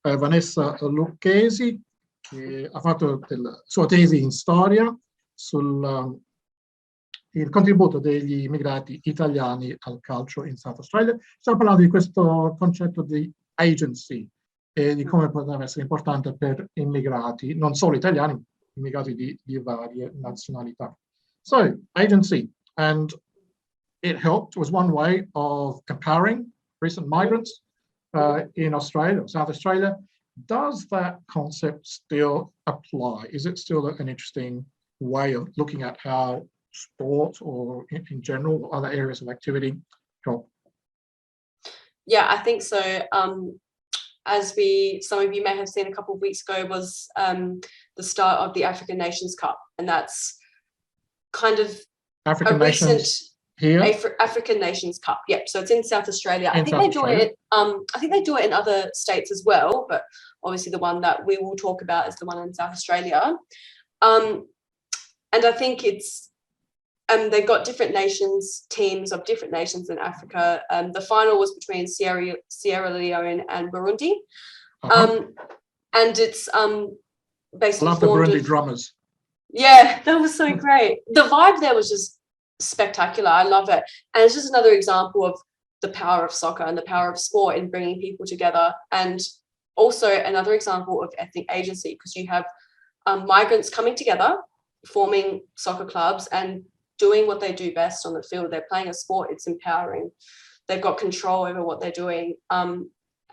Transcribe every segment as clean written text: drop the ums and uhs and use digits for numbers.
Vanessa Lucchesi, che ha fatto la sua tesi in storia sul il contributo degli immigrati italiani al calcio in South Australia. Stiamo parlando di questo concetto di agency e di come potrebbe essere importante per immigrati, non solo italiani, immigrati di varie nazionalità. So, agency, and it helped, was one way of empowering recent migrants in Australia, South Australia. Does that concept still apply? Is it still an interesting way of looking at how sport or in general other areas of activity help? Yeah, I think so. As some of you may have seen a couple of weeks ago, was the start of the African Nations Cup, and that's kind of African Nations here. African Nations Cup. Yep. So it's in South Australia. I think they do it. I think they do it in other states as well, but obviously the one that we will talk about is the one in South Australia. And I think it's. They've got different nations, teams of different nations in Africa. The final was between Sierra Leone and Burundi. And it's basically I love the Burundi drummers. Yeah, that was so great. The vibe there was just spectacular. I love it. And it's just another example of the power of soccer and the power of sport in bringing people together. And also another example of ethnic agency, because you have migrants coming together, forming soccer clubs and doing what they do best on the field. They're playing a sport. It's empowering. They've got control over what they're doing. I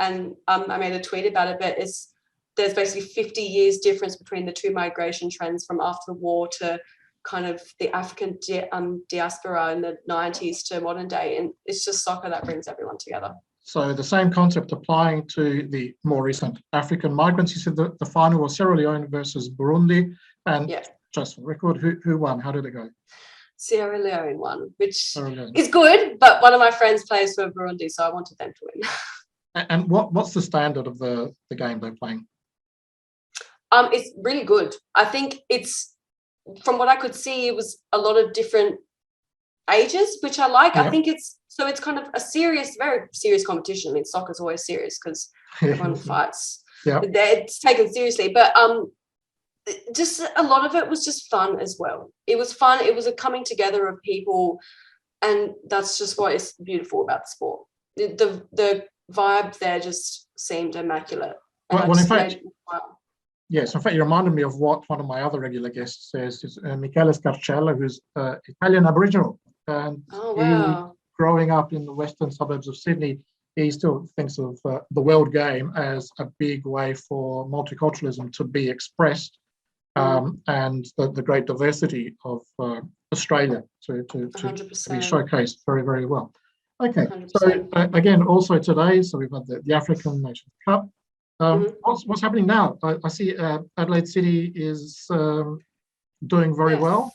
made a tweet about it, but there's basically 50 years difference between the two migration trends from after the war to kind of the African diaspora in the 90s to modern day. And it's just soccer that brings everyone together. So the same concept applying to the more recent African migrants. You said that the final was Sierra Leone versus Burundi. And just for the record, who won? How did it go? Sierra Leone won, which is good, but one of my friends plays for Burundi, so I wanted them to win. And what's the standard of the game they're playing? It's really good. I think it's, from what I could see, it was a lot of different ages, which I like. I think it's kind of a very serious competition. I mean, soccer's always serious because everyone fights. It's taken seriously, but just a lot of it was just fun as well. It was fun. It was a coming together of people, and that's just what is beautiful about the sport. The vibe there just seemed immaculate. Well, in fact, yes, in fact, you reminded me of what one of my other regular guests says, is Michele Scarcella, who's Italian Aboriginal, and growing up in the western suburbs of Sydney, he still thinks of the world game as a big way for multiculturalism to be expressed. And the great diversity of Australia to be showcased very, very well. Okay, 100%. So again, also today, so we've had the African Nations Cup. What's happening now? I see Adelaide City is doing very well.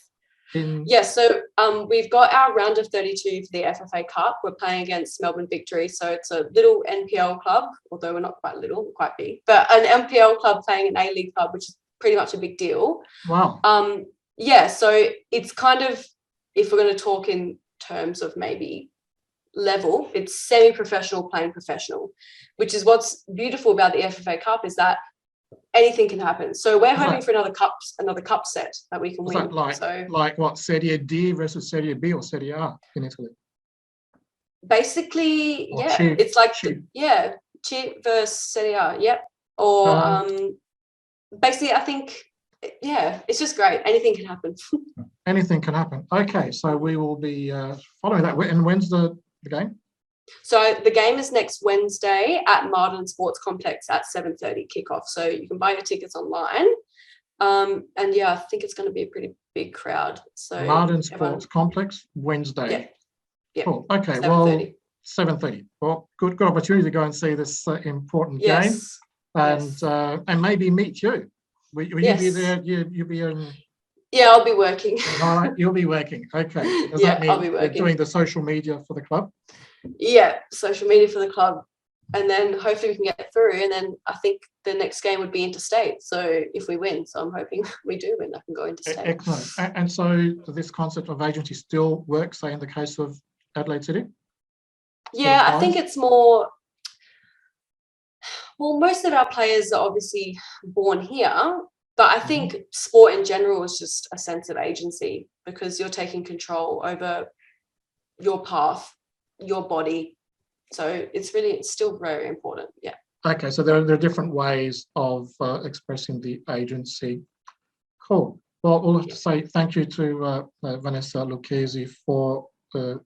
So we've got our round of 32 for the FFA Cup. We're playing against Melbourne Victory, so it's a little NPL club, although we're not quite little, we're quite big, but an NPL club playing an A-League club, which is pretty much a big deal. Wow. So it's kind of, if we're going to talk in terms of maybe level, it's semi-professional playing professional, which is what's beautiful about the FFA Cup, is that anything can happen. So we're hoping for another cup set that we can win. Like what, Serie D versus Serie B or Serie A in Italy? Basically, it's like C versus Serie A, or basically, I think, it's just great. Anything can happen. Anything can happen. Okay, so we will be following that. And when's the game? So the game is next Wednesday at Martin Sports Complex at 7:30 kickoff. So you can buy your tickets online. And I think it's going to be a pretty big crowd. So Martin Sports Complex, Wednesday. Yeah. Cool. Okay, 7:30. 7:30. Well, good opportunity to go and see this important game. And maybe meet you. Will you be there? You'll be in. Yeah, I'll be working. All right, you'll be working. Okay. Does that mean I'll be working. Doing the social media for the club? Yeah, social media for the club, and then hopefully we can get through. And then I think the next game would be interstate. So if we win, so I'm hoping we do win, I can go interstate. Excellent. And so this concept of agency still works, say, in the case of Adelaide City? Yeah, I think it's more. Well, most of our players are obviously born here, but I think sport in general is just a sense of agency because you're taking control over your path, your body. So it's still very important. Yeah. Okay, so there are different ways of expressing the agency. Cool. Well, we'll have to say thank you to Vanessa Lucchesi for the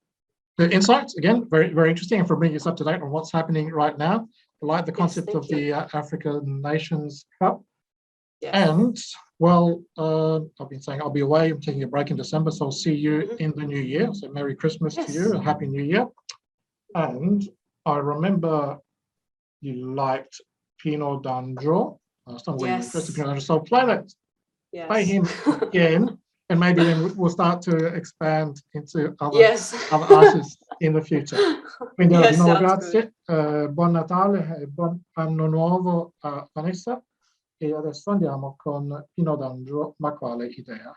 insights. Again, very, very interesting, and for bringing us up to date on what's happening right now. I like the concept of the African Nations Cup. Yes. And, well, I've been saying I'll be away. I'm taking a break in December, so I'll see you in the new year. So Merry Christmas to you, a Happy New Year. And I remember you liked Pinot d'Angelo. Yes. So play that. Yes. Play him again, and maybe then we'll start to expand into other, yes. other artists in the future. Quindi Yes, di nuovo sounds grazie, buon Natale e buon anno nuovo a Vanessa, e adesso andiamo con Pino d'Angelo, ma quale idea?